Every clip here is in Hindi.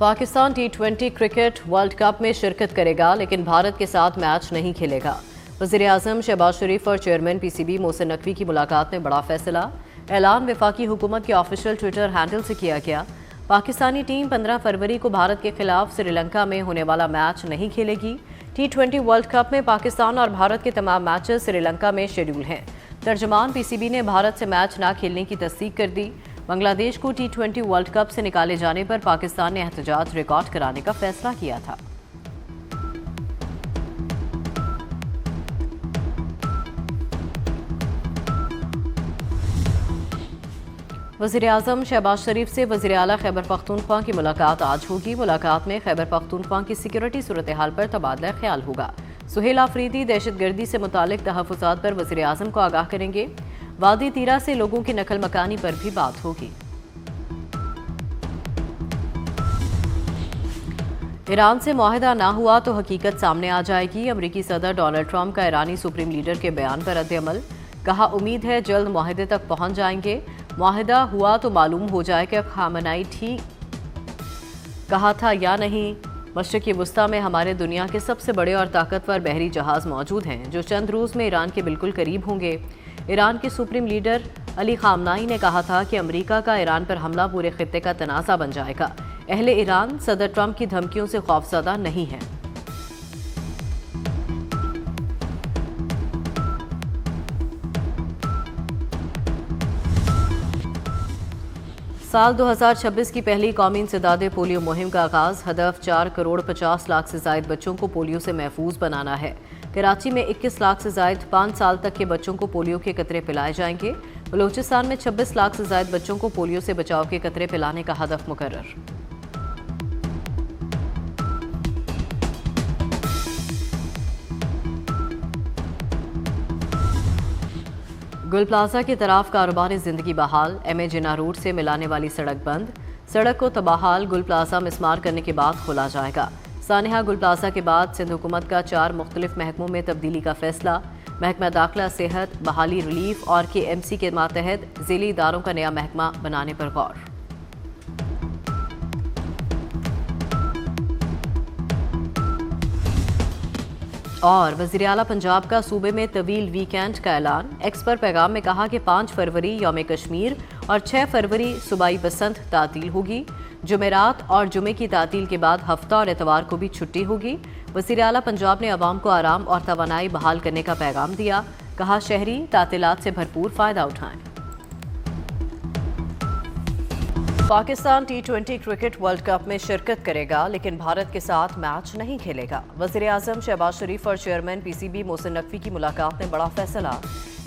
पाकिस्तान टी20 क्रिकेट वर्ल्ड कप में शिरकत करेगा लेकिन भारत के साथ मैच नहीं खेलेगा। वज़ीर-ए-आज़म शहबाज शरीफ और चेयरमैन पीसीबी मोहसिन नकवी की मुलाकात में बड़ा फैसला। ऐलान वफाकी हुकूमत के ऑफिशियल ट्विटर हैंडल से किया गया। पाकिस्तानी टीम 15 फरवरी को भारत के खिलाफ श्रीलंका में होने वाला मैच नहीं खेलेगी। टी20 वर्ल्ड कप में पाकिस्तान और भारत के तमाम मैचेस श्रीलंका में शेड्यूल हैं। तर्जमान पीसीबी ने भारत से मैच न खेलने की तस्दीक कर दी। बांग्लादेश को टी20 वर्ल्ड कप से निकाले जाने पर पाकिस्तान ने एहतजाज रिकॉर्ड कराने का फैसला किया था। वज़ीर-ए-आज़म शहबाज शरीफ से वज़ीर आला खैबर पख्तूनख्वा की मुलाकात आज होगी। मुलाकात में खैबर पख्तूनख्वा की सिक्योरिटी सूरत हाल पर तबादला ख्याल होगा। सुहेल आफरीदी दहशतगर्दी से मुतालिक तहफ़्फ़ुज़ात पर वज़ीर-ए-आज़म को आगाह करेंगे। वादी तीरा से लोगों की नकल मकानी पर भी बात होगी। ईरान से मुआहदा ना हुआ तो हकीकत सामने आ जाएगी। अमरीकी सदर डोनाल्ड ट्रंप का ईरानी सुप्रीम लीडर के बयान पर रद्द-ए-अमल। कहा, उम्मीद है जल्द मुआहदे तक पहुंच जाएंगे। मुआहदा हुआ तो मालूम हो जाए कि खामनाई ठीक कहा था या नहीं। मशरिक़ी वुस्ता में हमारे दुनिया के सबसे बड़े और ताकतवर बहरी जहाज़ मौजूद हैं जो चंद रोज़ में ईरान के बिल्कुल करीब होंगे। ईरान के सुप्रीम लीडर अली खामनाई ने कहा था कि अमेरिका का ईरान पर हमला पूरे खित्ते का तनाज़ा बन जाएगा। अहले ईरान सदर ट्रंप की धमकियों से खौफज़दा नहीं है। साल 2026 की पहली कौमी इंसदादे पोलियो मुहिम का आगाज़। हदफ 4 करोड़ 50 लाख से ज़ायद बच्चों को पोलियो से महफूज बनाना है। कराची में 21 लाख से ज़ायद 5 साल तक के बच्चों को पोलियो के कतरे पिलाए जाएंगे। बलूचिस्तान में 26 लाख से ज़ायद बच्चों को पोलियो से बचाव के कतरे पिलाने का हदफ मुकर्रर। गुल प्लाजा की तरफ कारोबारी जिंदगी बहाल। एमए जिन्ना रोड से मिलाने वाली सड़क बंद। सड़क को तबाहाल गुल प्लाजा मिस्मार करने के बाद खोला जाएगा। सानिहा गुल प्लाजा के बाद सिंध हुकूमत का 4 मुख्तलिफ महकमों में तब्दीली का फैसला। महकमा दाखिला, सेहत, बहाली, रिलीफ और KMC के मातहत ज़िली इदारों का नया महकमा बनाने पर गौर। और वज़ीर आला पंजाब का सूबे में तवील वीकेंड का ऐलान। एक्स पर पैगाम में कहा कि 5 फरवरी यौम कश्मीर और 6 फरवरी सूबाई बसंत तातील होगी। जुमेरात और जुमे की तातील के बाद हफ्ता और एतवार को भी छुट्टी होगी। वज़ीर आला पंजाब ने अवाम को आराम और तवानाई बहाल करने का पैगाम दिया। कहा, शहरी तातीलात से भरपूर फ़ायदा उठाएं। पाकिस्तान टी20 क्रिकेट वर्ल्ड कप में शिरकत करेगा लेकिन भारत के साथ मैच नहीं खेलेगा। वज़ीर-ए-आज़म शहबाज शरीफ और चेयरमैन पीसीबी मोहसिन नकवी की मुलाकात में बड़ा फैसला।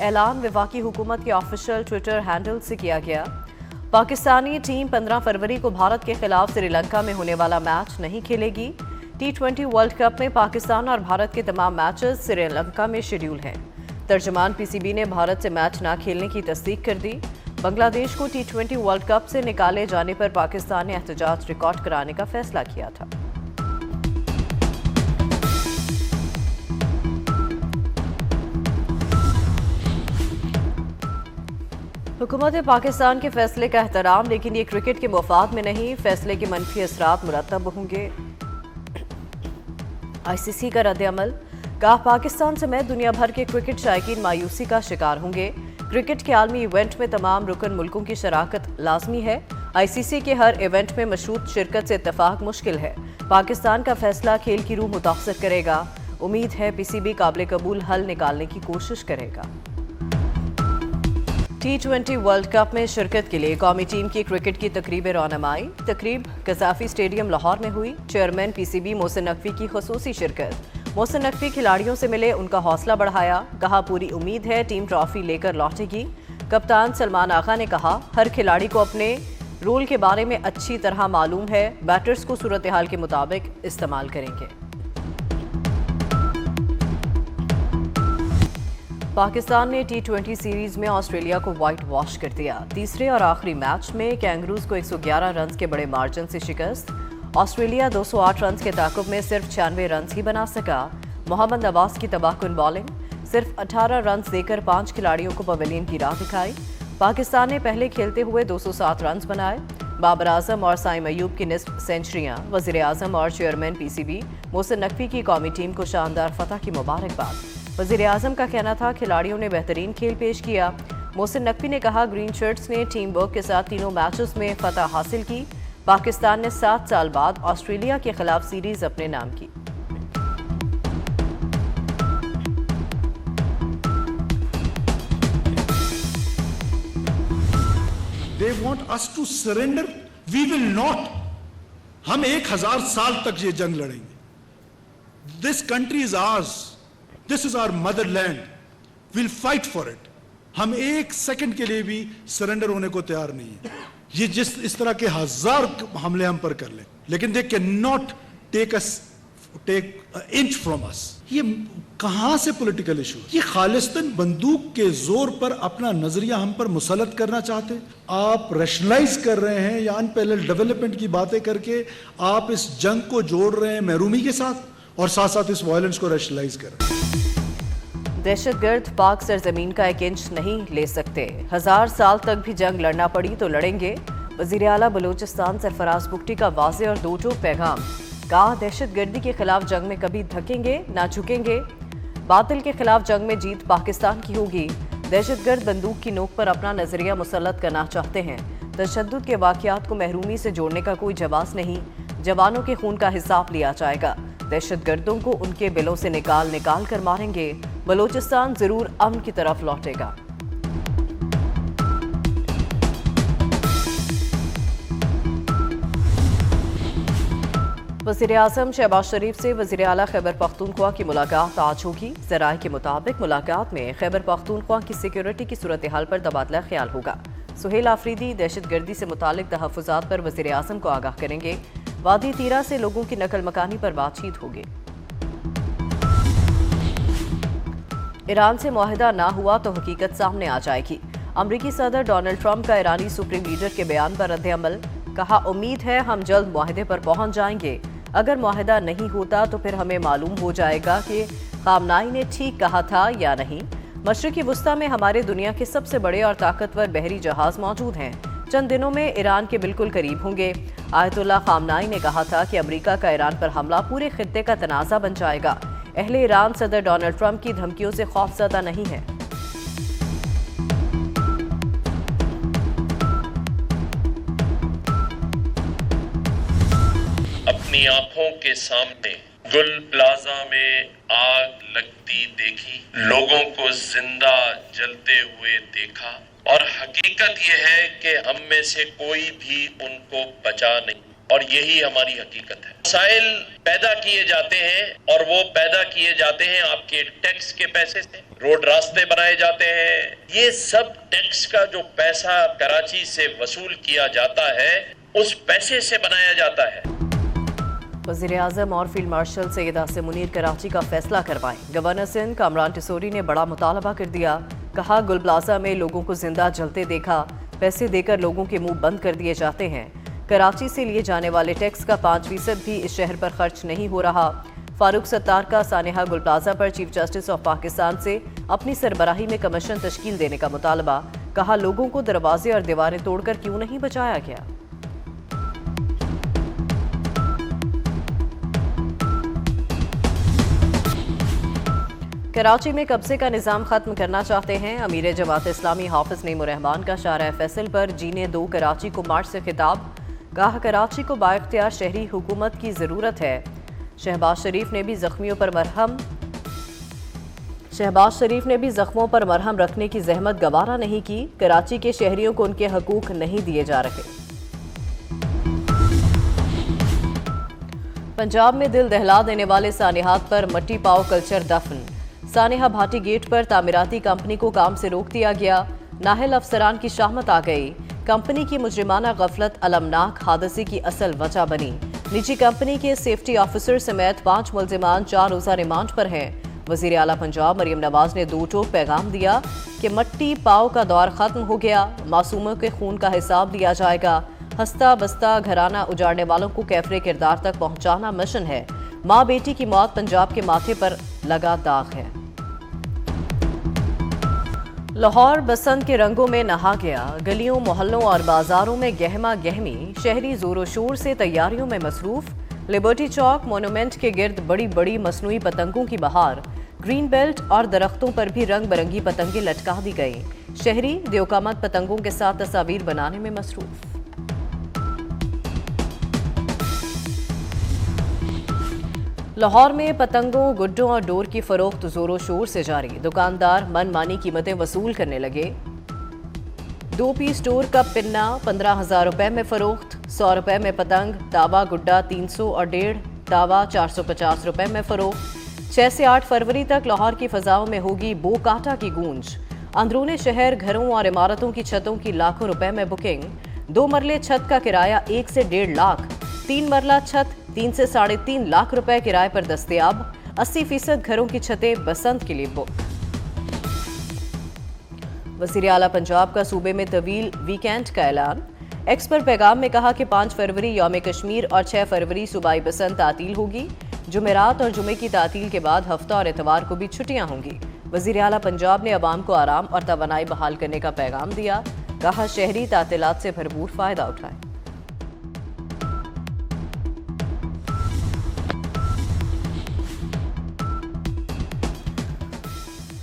ऐलान वफाकी हुकूमत के ऑफिशियल ट्विटर हैंडल से किया गया। पाकिस्तानी टीम 15 फरवरी को भारत के खिलाफ श्रीलंका में होने वाला मैच नहीं खेलेगी। टी20 वर्ल्ड कप में पाकिस्तान और भारत के तमाम मैचेस श्रीलंका में शेड्यूल हैं। तर्जमान पीसीबी ने भारत से मैच न खेलने की तस्दीक कर दी। बांग्लादेश को टी20 वर्ल्ड कप से निकाले जाने पर पाकिस्तान ने एहतजाज रिकॉर्ड कराने का फैसला किया था। हुकूमत पाकिस्तान के फैसले का एहतराम, लेकिन ये क्रिकेट के मफाद में नहीं। फैसले के मनफी असरात मुरतब होंगे। ICC का रद्द-ए-अमल। कहा, पाकिस्तान समेत दुनिया भर के क्रिकेट शायकीन मायूसी का शिकार होंगे। क्रिकेट के आलमी इवेंट में तमाम रुकन मुल्कों की शराकत लाजमी है। ICC के हर इवेंट में मशरूत शिरकत से इत्तफाक मुश्किल है। पाकिस्तान का फैसला खेल की रूह मुतासर करेगा। उम्मीद है PCB काबिल कबूल हल निकालने की कोशिश करेगा। टी20 वर्ल्ड कप में शिरकत के लिए कौमी टीम की क्रिकेट की तकरीब रौनमाई। तकरीब कज़ाफी स्टेडियम लाहौर में हुई। चेयरमैन PCB मोहसिन नकवी की खुसूसी शिरकत। मोहसिन नकवी खिलाड़ियों से मिले, उनका हौसला बढ़ाया। कहा, पूरी उम्मीद है टीम ट्रॉफी लेकर लौटेगी। कप्तान सलमान आगा ने कहा, हर खिलाड़ी को अपने रोल के बारे में अच्छी तरह मालूम है। बैटर्स को सूरत हाल के मुताबिक इस्तेमाल करेंगे। पाकिस्तान ने टी20 सीरीज में ऑस्ट्रेलिया को वाइट वॉश कर दिया। तीसरे और आखिरी मैच में कैंगरूज को 111 रन के बड़े मार्जिन से शिकस्त। ऑस्ट्रेलिया 208 रन के ताकुब में सिर्फ 96 रन ही बना सका। मोहम्मद नवाज की तबाहकुन बॉलिंग। सिर्फ 18 रन देकर 5 खिलाड़ियों को पवेलियन की राह दिखाई। पाकिस्तान ने पहले खेलते हुए 207 रन बनाए। बाबर आजम और साइम अयूब की निस्फ सेंचुरियां, वजीर आजम और चेयरमैन पीसीबी मोहसिन नकवी की कौमी टीम को शानदार फतह की मुबारकबाद। वजीर आजम का कहना था खिलाड़ियों ने बेहतरीन खेल पेश किया। मोहसिन नकवी ने कहा ग्रीन शर्ट्स ने टीम वर्क के साथ तीनों मैचेस में फतह हासिल की। पाकिस्तान ने 7 साल बाद ऑस्ट्रेलिया के खिलाफ सीरीज अपने नाम की। They want us to surrender. We will not. हम 1000 साल तक ये जंग लड़ेंगे। This country is ours. This is our motherland. We'll fight for it. हम 1 सेकंड के लिए भी सरेंडर होने को तैयार नहीं है। ये इस तरह के 1000 हमले हम पर कर ले, लेकिन they cannot take inch from us. ये कहां से पॉलिटिकल इशू? ये खालिस्तान बंदूक के जोर पर अपना नजरिया हम पर मुसलत करना चाहते हैं। आप रैशनलाइज कर रहे हैं या अनपैरेलल डेवलपमेंट की बातें करके आप इस जंग को जोड़ रहे हैं महरूमी के साथ और साथ साथ इस वायलेंस को रैशनलाइज कर रहे हैं। दहशतगर्द पाक सरजमीन का 1 इंच नहीं ले सकते। 1000 साल तक भी जंग लड़ना पड़ी तो लड़ेंगे। वजीर आला बलूचिस्तान सरफराज बुगटी का वाज़ेह और दो टोक पैगाम। कहा दहशतगर्दी के खिलाफ जंग में कभी थकेंगे ना झुकेंगे। बातिल के खिलाफ जंग में जीत पाकिस्तान की होगी। दहशतगर्द बंदूक की नोक पर अपना नजरिया मुसल्लत करना चाहते हैं। तशद्दुद के वाक़यात को महरूमी से जोड़ने का कोई जवाब नहीं। जवानों के खून का हिसाब लिया जाएगा। दहशतगर्दों को उनके बिलों से निकाल कर मारेंगे। बलूचिस्तान जरूर अमन की तरफ लौटेगा। वज़ीर आज़म शहबाज शरीफ से वज़ीर आला खैबर पख्तूनख्वा की मुलाकात आज होगी। ज़राए के मुताबिक मुलाकात में खैबर पख्तूनख्वा की सिक्योरिटी की सूरत हाल पर तबादला ख्याल होगा। सुहेल आफरीदी दहशतगर्दी से मुतालिक तहफ़्फ़ुज़ात पर वज़ीर आज़म को आगाह करेंगे। वादी तीरा से लोगों की नकल मकानी पर बातचीत होगी। ईरान से मुआहिदा ना हुआ तो हकीकत सामने आ जाएगी। अमरीकी सदर डोनाल्ड ट्रंप का ईरानी सुप्रीम लीडर के बयान पर रद्द-ए-अमल। कहा उम्मीद है हम जल्द मुआहिदे पर पहुंच जाएंगे। अगर मुआहिदा नहीं होता तो फिर हमें मालूम हो जाएगा कि खामनाई ने ठीक कहा था या नहीं। मशरिकी वुस्ता में हमारे दुनिया के सबसे बड़े और ताकतवर बहरी जहाज मौजूद हैं। चंद दिनों में ईरान के बिल्कुल करीब होंगे। आयतुल्लाह खामनाई ने कहा था कि अमेरिका का ईरान पर हमला पूरे खित्ते का तनाज़ा बन जाएगा। अहले ईरान सदर डोनाल्ड ट्रंप की धमकियों से खौफज़दा नहीं है। अपनी आंखों के सामने गुल प्लाजा में आग लगती देखी, लोगों को जिंदा जलते हुए देखा और हकीकत यह है कि हम में से कोई भी उनको बचा नहीं और यही हमारी हकीकत है। वसाइल पैदा किए जाते हैं और वो पैदा किए जाते हैं आपके टैक्स के पैसे से। रोड रास्ते बनाए जाते हैं। ये सब टैक्स का जो पैसा कराची से वसूल किया जाता है उस पैसे से बनाया जाता है। वज़ीर आज़म और फील्ड मार्शल सैयद आसिम मुनीर कराची का फैसला करवाएं। गवर्नर सिंध कामरान टिसोरी ने बड़ा मुतालबा कर दिया। कहा गुल प्लाजा में लोगों को जिंदा जलते देखा। पैसे देकर लोगों के मुंह बंद कर दिए जाते हैं। कराची से लिए जाने वाले टैक्स का 5% भी इस शहर पर खर्च नहीं हो रहा। फारूक सत्तार का सानेहा गुल प्लाजा पर चीफ जस्टिस ऑफ पाकिस्तान से अपनी सरबराही में कमीशन तश्कील देने का मुतालबा। कहा लोगों को दरवाजे और दीवारें तोड़कर क्यों नहीं बचाया गया। कराची में कब्जे का निज़ाम ख़त्म करना चाहते हैं। अमीर जमात इस्लामी हाफिज नईम रहमान का शारा फैसल पर जीने दो कराची को मार्च से खिताब। कहा कराची को बाइख्तियार शहरी हुकूमत की ज़रूरत है। शहबाज शरीफ ने भी ज़ख्मों पर मरहम रखने की जहमत गवारा नहीं की। कराची के शहरियों को उनके हकूक नहीं दिए जा रहे। पंजाब में दिल दहला देने वाले सानेहात पर मट्टी पाव कल्चर दफन। सानेहा भाटी गेट पर तामीराती कंपनी को काम से रोक दिया गया। नाहल अफसरान की शामत आ गई। कंपनी की मुजरिमाना गफलत अलमनाक हादसे की असल वजह बनी। निजी कंपनी के सेफ्टी ऑफिसर समेत 5 मुल्जिमान 4 रोज़ा रिमांड पर हैं। वज़ीर आला पंजाब मरियम नवाज ने दो टोक पैगाम दिया कि मट्टी पाव का दौर खत्म हो गया। मासूमों के खून का हिसाब लिया जाएगा। हंसता बसता घराना उजाड़ने वालों को कैफरे किरदार तक पहुंचाना मिशन है। माँ बेटी की मौत पंजाब के माथे पर लगा दाग है। लाहौर बसंत के रंगों में नहा गया। गलियों, मोहल्लों और बाजारों में गहमा गहमी। शहरी जोरों शोर से तैयारियों में मसरूफ। लिबर्टी चौक, मोनूमेंट के गिर्द बड़ी बड़ी मसनूई पतंगों की बहार। ग्रीन बेल्ट और दरख्तों पर भी रंग बिरंगी पतंगें लटका दी गई। शहरी देवकामत पतंगों के साथ तस्वीर बनाने में मसरूफ। लाहौर में पतंगों, गुड्डों और डोर की फरोख्त जोरों शोर से जारी। दुकानदार मनमानी कीमतें वसूल करने लगे। 2 पीस डोर का पिन्ना 15,000 रुपए में फरोख्त। 100 रुपए में पतंग। तावा गुड्डा 300 और 1.5 तावा 450 रुपए में फरोख्त। 6 से 8 फरवरी तक लाहौर की फजाओं में होगी बो काटा की गूंज। अंदरूनी शहर घरों और इमारतों की छतों की लाखों रुपए में बुकिंग। 2 मरले छत का किराया 1 से 1.5 लाख। 3 मरला छत 3 से 3.5 लाख रुपए किराए पर दस्तयाब। 80% घरों की छतें बसंत के लिए बुक। वज़ीर आला पंजाब का सूबे में तवील वीकेंड का ऐलान। एक्स पर पैगाम में कहा कि 5 फरवरी यौम कश्मीर और 6 फरवरी सूबाई बसंत तातील होगी। जुमेरात और जुमे की तातील के बाद हफ्ता और इतवार को भी छुट्टियां होंगी। वज़ीर आला पंजाब ने अवाम को आराम और तवानाई बहाल करने का पैगाम दिया। कहा शहरी तातीलात से भरपूर फायदा उठाएं।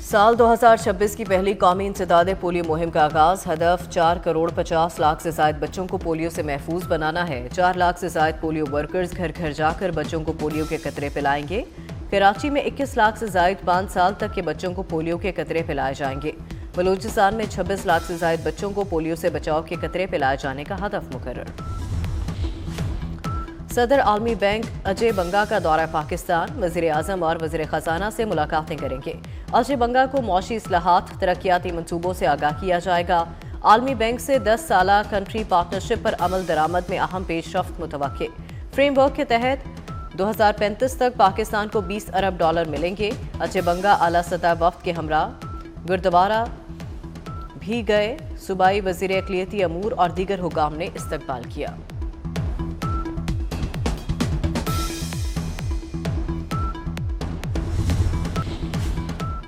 साल 2026 की पहली कौमी इंसदाद पोलियो मुहिम का आगाज। हदफ 4 करोड़ 50 लाख से ज्यादा बच्चों को पोलियो से महफूज बनाना है। 4 लाख से ज्यादा पोलियो वर्कर्स घर घर जाकर बच्चों को पोलियो के कतरे पिलाएंगे। कराची में 21 लाख से ज्यादा 5 साल तक के बच्चों को पोलियो के कतरे पिलाए जाएंगे। बलूचिस्तान में 26 लाख से ज्यादा बच्चों को पोलियो से बचाव के कतरे पिलाए जाने का हदफ मुकर्रर। सदर आलमी बैंक अजय बंगा का दौरा पाकिस्तान। वज़ीर आज़म और वज़ीर ख़जाना से मुलाकातें करेंगे। अजय बंगा को मौशी इस्लाहात, तरक्याती मनसूबों से आगाह किया जाएगा। आलमी बैंक से 10 साला कंट्री पार्टनरशिप पर अमल दरामद में अहम पेशरफ्त मुतवक्के। फ्रेमवर्क के तहत 2035 तक पाकिस्तान को 20 अरब डॉलर मिलेंगे। अजय बंगा आला सतह वफ्द के हमरा गुरुद्वारा भी गए। सूबाई वज़ीर अक़लियती अमूर और दीगर हुकाम ने इस्तकबाल किया।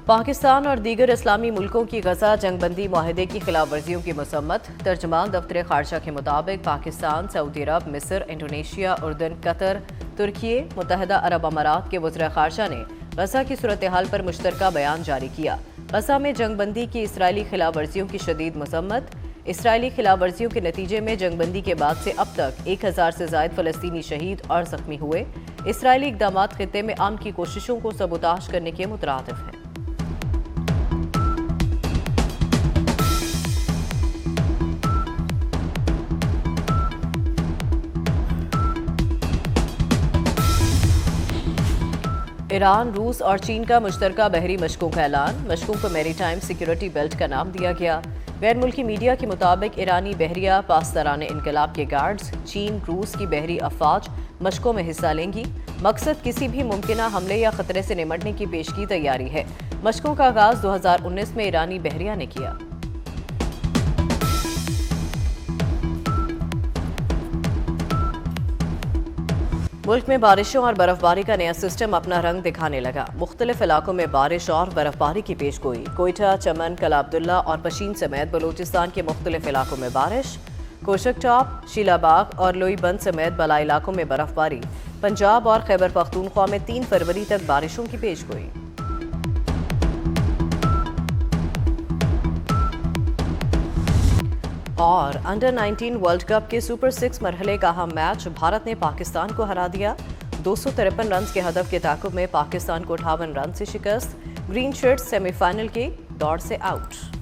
पाकिस्तान और दीगर इस्लामी मुल्कों की गजा जंगबंदी माहिदे की खिलाफ वर्जियों की मसम्मत। तर्जमान दफ्तर खारजा के मुताबिक पाकिस्तान, सऊदी अरब, मिस्र, इंडोनेशिया, उर्दन, कतर, तुर्की, मुत्तहदा अरब अमारात के वज़ीर खारजा ने गजा की सूरत हाल पर मुश्तरका बयान जारी किया। गजा में जंगबंदी की इसराइली खिलाफ वर्जियों की शदीद मसम्मत। इसराइली खिलाफ वर्जियों के नतीजे में जंगबंदी के बाद से अब तक 1000 से ज़ायद फ़लस्तीनी शहीद और ज़ख्मी हुए। इसराइली इक़दामात ख़ित्ते में अमन की कोशिशों को सबूताश करने के मुतरादिफ हैं। ईरान, रूस और चीन का मुश्तरका बहरी मशकों का ऐलान। मशकों को मैरीटाइम सिक्योरिटी बेल्ट का नाम दिया गया। गैर मुल्की मीडिया के मुताबिक ईरानी बहरिया पासदारान इनकलाब के गार्ड्स, चीन, रूस की बहरी अफवाज मशकों में हिस्सा लेंगी। मकसद किसी भी मुमकिना हमले या खतरे से निमटने की पेशगी तैयारी है। मशकों का आगाज 2019 में ईरानी बहरिया ने किया। मुल्क में बारिशों और बर्फबारी का नया सिस्टम अपना रंग दिखाने लगा। मुख्तलिफ इलाकों में बारिश और बर्फबारी की पेशगोई। कोयटा, चमन, कला अब्दुल्ला और पशीन समेत बलूचिस्तान के मुख्तलिफ इलाकों में बारिश। कोशक टॉप, शीलाबाग और लोईबंद समेत बला इलाकों में बर्फबारी। पंजाब और खैबर पख्तूनख्वा में 3 फरवरी तक बारिशों की पेशगोई। और अंडर 19 वर्ल्ड कप के सुपर 6 मरहले का अहम मैच। भारत ने पाकिस्तान को हरा दिया। 253 रन के हदफ के ताकुब में पाकिस्तान को 58 रन से शिकस्त। ग्रीन शर्ट्स सेमीफाइनल के दौर से आउट।